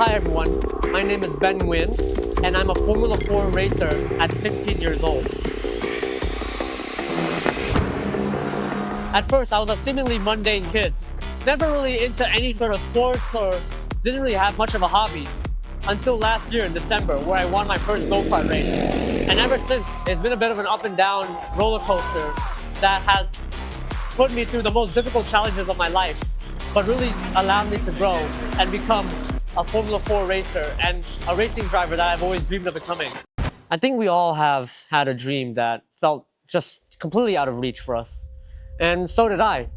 Hi everyone, my name is Ben Nguyen, and I'm a Formula 4 racer at 16 years old. At first, I was a seemingly mundane kid, never really into any sort of sports or didn't really have much of a hobby until last year in December, where I won my first go-kart race. And ever since, it's been a bit of an up and down roller coaster that has put me through the most difficult challenges of my life, but really allowed me to grow and become a Formula 4 racer and a racing driver that I've always dreamed of becoming. I think we all have had a dream that felt just completely out of reach for us. And so did I.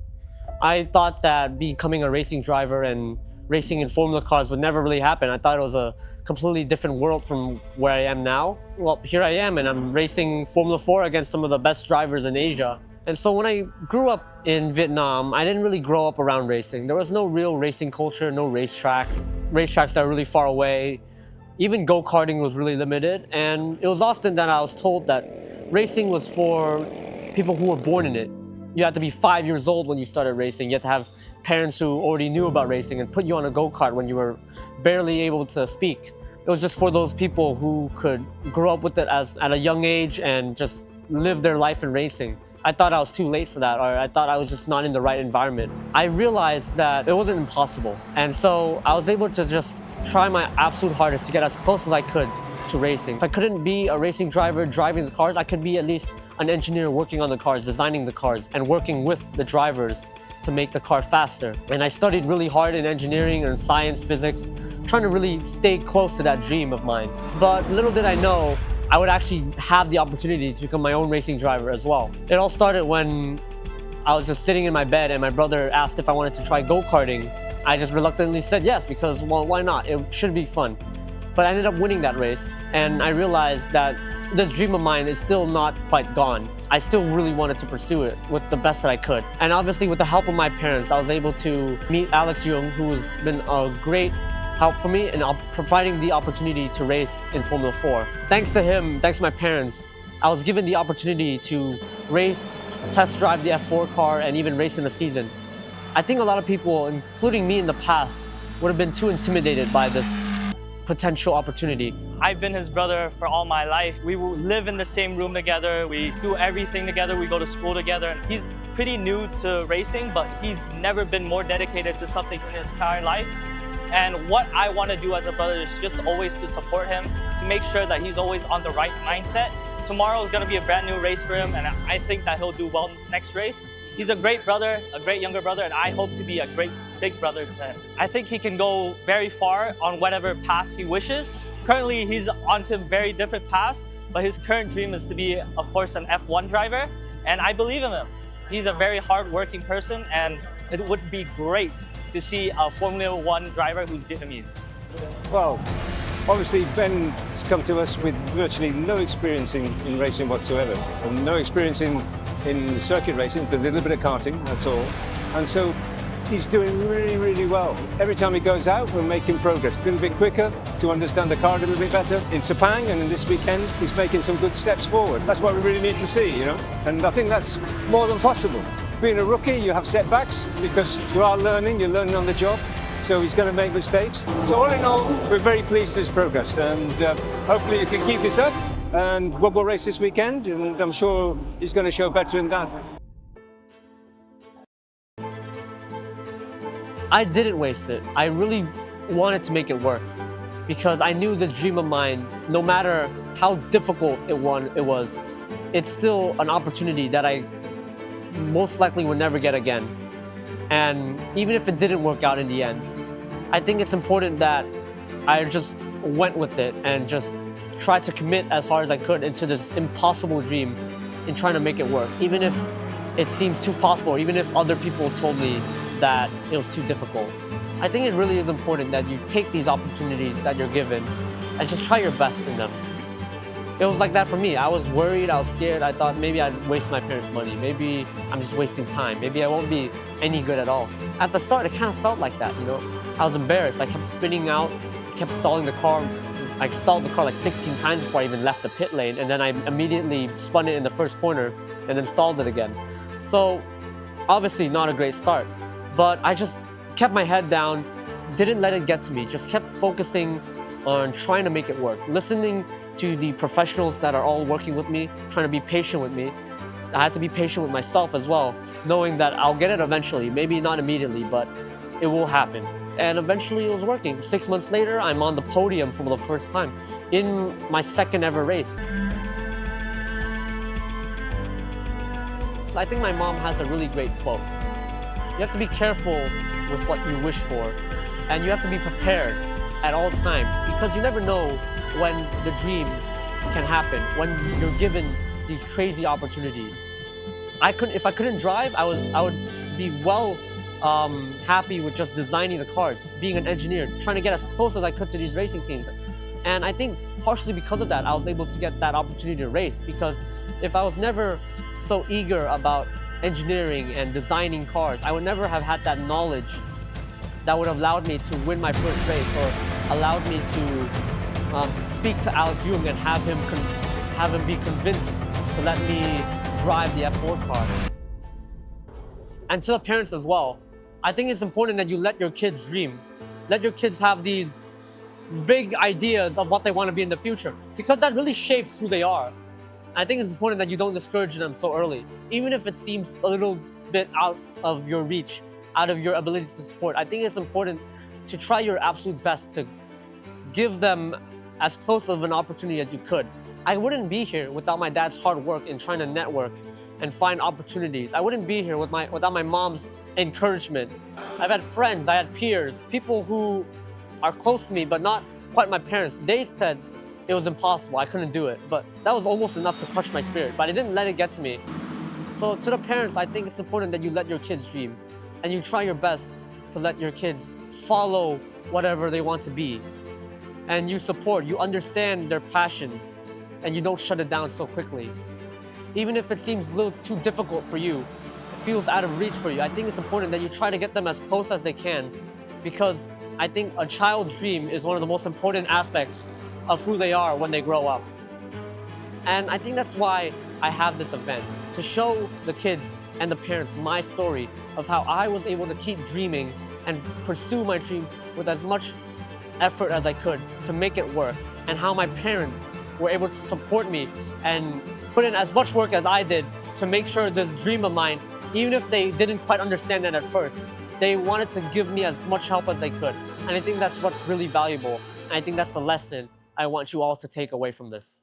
I thought that becoming a racing driver and racing in Formula cars would never really happen. I thought it was a completely different world from where I am now. Well, here I am, and I'm racing Formula 4 against some of the best drivers in Asia. And so when I grew up in Vietnam, I didn't really grow up around racing. There was no real racing culture, no racetracks that are really far away. Even go-karting was really limited. And it was often that I was told that racing was for people who were born in it. You had to be 5 years old when you started racing. You had to have parents who already knew about racing and put you on a go-kart when you were barely able to speak. It was just for those people who could grow up with it at a young age and just live their life in racing. I thought I was too late for that, or I thought I was just not in the right environment. I realized that it wasn't impossible. And so I was able to just try my absolute hardest to get as close as I could to racing. If I couldn't be a racing driver driving the cars, I could be at least an engineer working on the cars, designing the cars, and working with the drivers to make the car faster. And I studied really hard in engineering and science, physics, trying to really stay close to that dream of mine. But little did I know, I would actually have the opportunity to become my own racing driver as well. It all started when I was just sitting in my bed and my brother asked if I wanted to try go-karting. I just reluctantly said yes because, well, why not? It should be fun. But I ended up winning that race, and I realized that this dream of mine is still not quite gone. I still really wanted to pursue it with the best that I could. And obviously with the help of my parents, I was able to meet Alex Young, who's been a great help for me in providing the opportunity to race in Formula 4. Thanks to him, thanks to my parents, I was given the opportunity to race, test drive the F4 car, and even race in the season. I think a lot of people, including me in the past, would have been too intimidated by this potential opportunity. I've been his brother for all my life. We live in the same room together. We do everything together. We go to school together. And he's pretty new to racing, but he's never been more dedicated to something in his entire life. And what I want to do as a brother is just always to support him, to make sure that he's always on the right mindset. Tomorrow is going to be a brand new race for him, and I think that he'll do well next race. He's a great brother, a great younger brother, and I hope to be a great big brother to him. I think he can go very far on whatever path he wishes. Currently, he's onto very different paths, but his current dream is to be, of course, an F1 driver, and I believe in him. He's a very hard-working person, and it would be great to see a Formula 1 driver who's Vietnamese. Well, obviously Ben's come to us with virtually no experience in racing whatsoever, and no experience in circuit racing, a little bit of karting, that's all. And so he's doing really, really well. Every time he goes out, we're making progress. A little bit quicker, to understand the car a little bit better. In Sepang and in this weekend, he's making some good steps forward. That's what we really need to see, you know? And I think that's more than possible. Being a rookie, you have setbacks because you are learning, you're learning on the job. So he's going to make mistakes. So all in all, we're very pleased with his progress, and hopefully you can keep this up. And we'll go race this weekend, and I'm sure he's going to show better in that. I didn't waste it. I really wanted to make it work because I knew this dream of mine, no matter how difficult it was, it's still an opportunity that I most likely would never get again. And even if it didn't work out in the end, I think it's important that I just went with it and just tried to commit as hard as I could into this impossible dream in trying to make it work. Even if it seems too possible, or even if other people told me that it was too difficult. I think it really is important that you take these opportunities that you're given and just try your best in them. It was like that for me. I was worried, I was scared. I thought maybe I'd waste my parents' money. Maybe I'm just wasting time. Maybe I won't be any good at all. At the start, it kind of felt like that, you know? I was embarrassed. I kept spinning out, kept stalling the car. I stalled the car like 16 times before I even left the pit lane, and then I immediately spun it in the first corner and then stalled it again. So obviously not a great start, but I just kept my head down, didn't let it get to me, just kept focusing on trying to make it work, listening to the professionals that are all working with me, trying to be patient with me. I had to be patient with myself as well, knowing that I'll get it eventually, maybe not immediately, but it will happen. And eventually it was working. 6 months later, I'm on the podium for the first time in my second ever race. I think my mom has a really great quote. You have to be careful with what you wish for, and you have to be prepared at all times, because you never know when the dream can happen, when you're given these crazy opportunities. If I couldn't drive, I would be happy with just designing the cars, being an engineer, trying to get as close as I could to these racing teams. And I think partially because of that, I was able to get that opportunity to race, because if I was never so eager about engineering and designing cars, I would never have had that knowledge that would have allowed me to win my first race, or allowed me to speak to Alex Yoong and have him be convinced to let me drive the F4 car. And to the parents as well, I think it's important that you let your kids dream. Let your kids have these big ideas of what they want to be in the future, because that really shapes who they are. I think it's important that you don't discourage them so early, even if it seems a little bit out of your reach, out of your ability to support. I think it's important to try your absolute best to give them as close of an opportunity as you could. I wouldn't be here without my dad's hard work in trying to network and find opportunities. I wouldn't be here without my mom's encouragement. I've had friends, I had peers, people who are close to me, but not quite my parents. They said it was impossible, I couldn't do it. But that was almost enough to crush my spirit, but I didn't let it get to me. So to the parents, I think it's important that you let your kids dream, and you try your best to let your kids follow whatever they want to be. And you support, you understand their passions, and you don't shut it down so quickly. Even if it seems a little too difficult for you, it feels out of reach for you, I think it's important that you try to get them as close as they can, because I think a child's dream is one of the most important aspects of who they are when they grow up. And I think that's why I have this event, to show the kids and the parents my story of how I was able to keep dreaming and pursue my dream with as much effort as I could to make it work, and how my parents were able to support me and put in as much work as I did to make sure this dream of mine, even if they didn't quite understand it at first, they wanted to give me as much help as they could. And I think that's what's really valuable. And I think that's the lesson I want you all to take away from this.